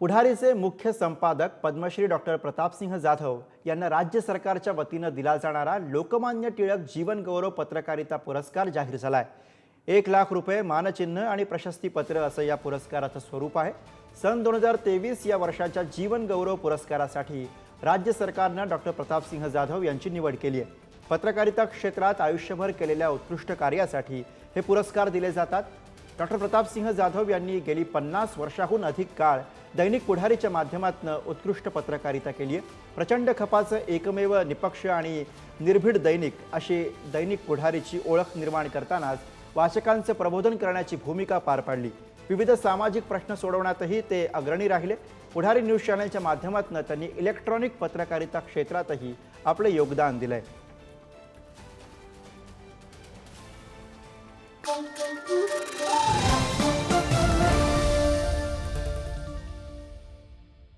पुढारीचे मुख्य संपादक पद्मश्री डॉक्टर प्रतापसिंह जाधव यांना राज्य सरकारच्या वतीनं दिला जाणारा लोकमान्य टिळक जीवन गौरव पत्रकारिता पुरस्कार जाहीर झालाय। 1,00,000 रुपये मानचिन्ह आणि प्रशस्तीपत्र असं या पुरस्काराचं स्वरूप आहे। सन 2023 या वर्षाच्या जीवन गौरव पुरस्कारासाठी राज्य सरकारनं डॉक्टर प्रतापसिंह जाधव यांची निवड केली आहे। पत्रकारिता क्षेत्रात आयुष्यभर केलेल्या उत्कृष्ट कार्यासाठी हे पुरस्कार दिले जातात। डॉक्टर प्रतापसिंह जाधव यांनी गेली 50 वर्षाहून अधिक काळ दैनिक पुढारीच्या माध्यमातून उत्कृष्ट पत्रकारिता केली आहे। प्रचंड खपाचं एकमेव निपक्ष आणि निर्भीड दैनिक अशी दैनिक पुढारीची ओळख निर्माण करतानाच वाचकांचे प्रबोधन करण्याची भूमिका पार पाडली। विविध सामाजिक प्रश्न सोडवण्यातही ते अग्रणी राहिले। पुढारी न्यूज चॅनलच्या माध्यमातून त्यांनी इलेक्ट्रॉनिक पत्रकारिता क्षेत्रातही आपले योगदान दिलंय।